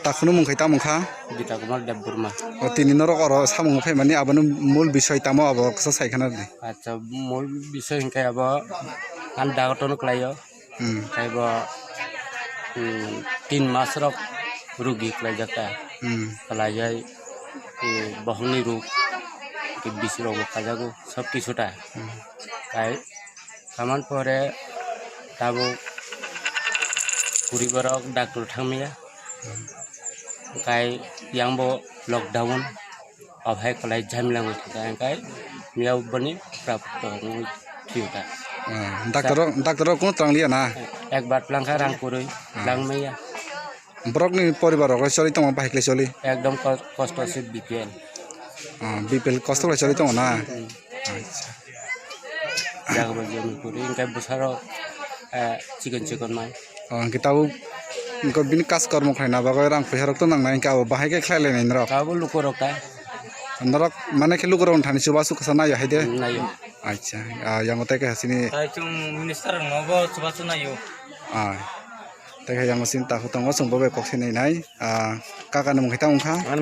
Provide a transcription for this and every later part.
Takunu mungkai tamungka Gita Kumar Deburma. tini norok oro samung fai mani abanu mul bisoi tamo abo kesa saikana de Acha mul bisa hingkai abo anda kotono klayo. Kayak abo 3 mas rok rugi klay jaka. Kalajai bahuni rug ke bisiro kajago sab কিছুটা kai kaman pore tabo puribarok doctor thangmiya kai yang bo lockdown abhai kalai jamilang kai miau bani prapto thiuta doctor কোন ত্রাং লিয়া না একবার langka rang kurui langmeya Brock নি পরিবার চলি তোমার বাহিকলে চলি একদম কষ্ট আছে বিপিএল বিপিএল কষ্ট করে চলি তোমার না আচ্ছা জাগো জমি kuri ingkai busaro chicken mai কিতাবু ইনকো বিনি কাজ কর্ম খাইনা বাগৈ রাং পয়সা তো নাংনাই কা বাহাইকে খাইলে নাই নরক kabo lukorok ta নরক মানে খেলু করন থানি সুবাসু কসা নাই হাইদে nayo আচ্ছা yang otak hasini chung minister ngobo subasu nayo tak yang mesin tahu tanggo sumber bekok sini nai kakak nemu kita ungkah an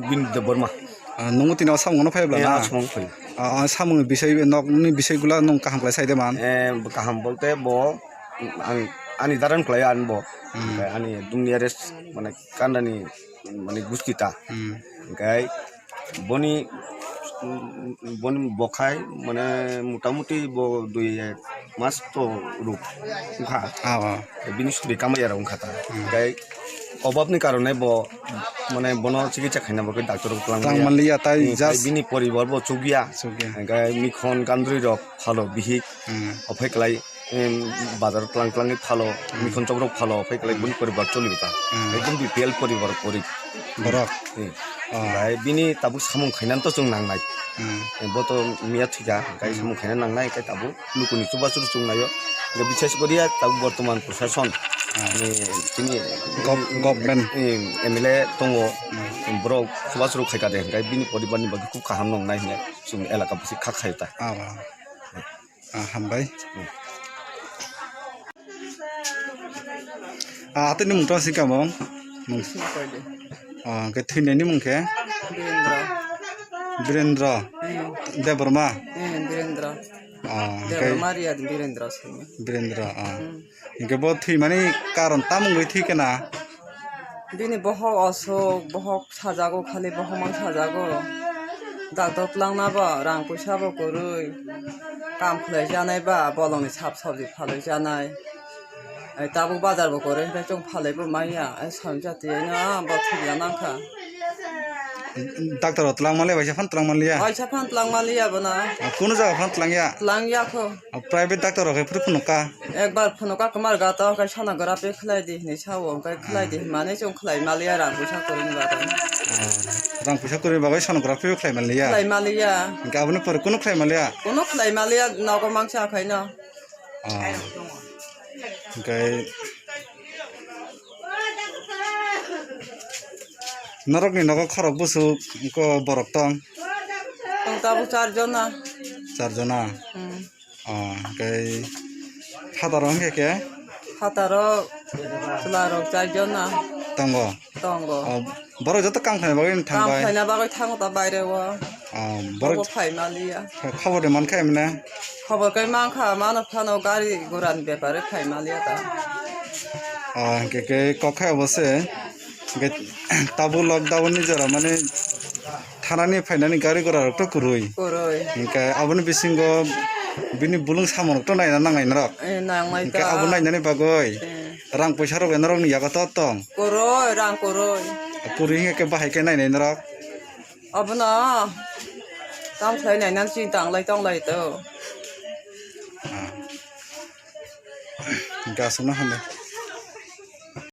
bin Deburma nunggu tinau samung no fai bela na samung fai samung bisai nok ni bisai gula nung kaham kelai sai deman kaham bolte bo ani daran kelai an bo ani dunia res mana kandani mana gustita kai boni bokai mana muta-muti bo 2 mas to ruk ungka bini suri kamaya ra ungka ta kai অভাবনি কারণে ব মানে বন চিকিৎসা খাইনা বকে doctor তাং মানলিয়া তাই জাস বিনি পরিবার ব চুগিয়া গায় মিখন কান্দ্রি রক ভালো বিহিক অফাইকলাই বাজার প্লাং প্লাংনি ভালো মিখন চবরক ভালো অফাইকলাই বনি পরিবার চলিবিতা একদম বিপিএল পরিবার পরি বরক গায় বিনি তাবু সামুং খাইনান তো जों নাংনাই বত মিয়া ঠিকা গায় সামুং খাইনান নাংনাই গায় তাবু লুকুনি চুবাচুর जों নাयो বিশেষ করিয়া তাবু বর্তমান প্রশাসন ini government MLA tongo bro subasru khaika de gai bini poribar ni bagi ku kaham nong nai ne sum elaka busi khakhaita hambai ate ni mungto sikamong ke thine ni mungke Birendra Deburma Birendra Birendra इनके बहुत थी माने कारण तामुंग थी के ना बिनि बहो असुख बहो साजागो खाली बहो मान साजागो डाक्टर प्लांना बा रां पैसा बो गरुय काम खलाय जानाय बा बलंनि साब सब्जी फालै जानाय दाबो बाजार बो गरुय ओमफ्राय जों फालैबो माइया साम जातियैना बा थिया नांखा डाक्टर तलांग माले वैसा फन तलांग मालिया वैसा फन तलांग मालिया बना कौन जगह फन तलांगिया तलांगिया को प्राइवेट डाक्टर रखे फिर फुनुका एक बार फुनुका कमार गाता का साना गरा पे खलाय दे नि सावो का खलाय दे माने जों खलाय मालिया रां पैसा करिन बादा रां पैसा करिन बागै साना गरा पे खलाय मालिया गाबने पर कोनो खलाय मालिया नावको मांगसा खायना गाय नरक नि नगो खरक बुसु को बरक तंग ताबो 4 जना गाय फादारं के फादारो सुलारो 4 जना तंगो बरो जत काम खाय बागै थांबाय काम खायना बागै थांगो ता बायरे व बरो फाय मालिया खबर दे मान खायमने खबर कै मांखा मानो फानो गाड़ी गुरान व्यापार फाय मालिया ता के कखाय अबसे ताबु लकडाउन नि जरा माने थानानि फाइनानि गारि गरा रक्त कुरुय इनका आबुनि बिसिंगो बिनि बुलुं सामन रक्त नायना नांनाय नरक नांनाय ता आबु नायनानै बागै रां पैसा रग नरक नि यागा तंग कुरुय रां कुरुय पुरि के बाहायके नायनाय नरक अबना काम खाय नायनानै सिं तांलाय तो गासनो हने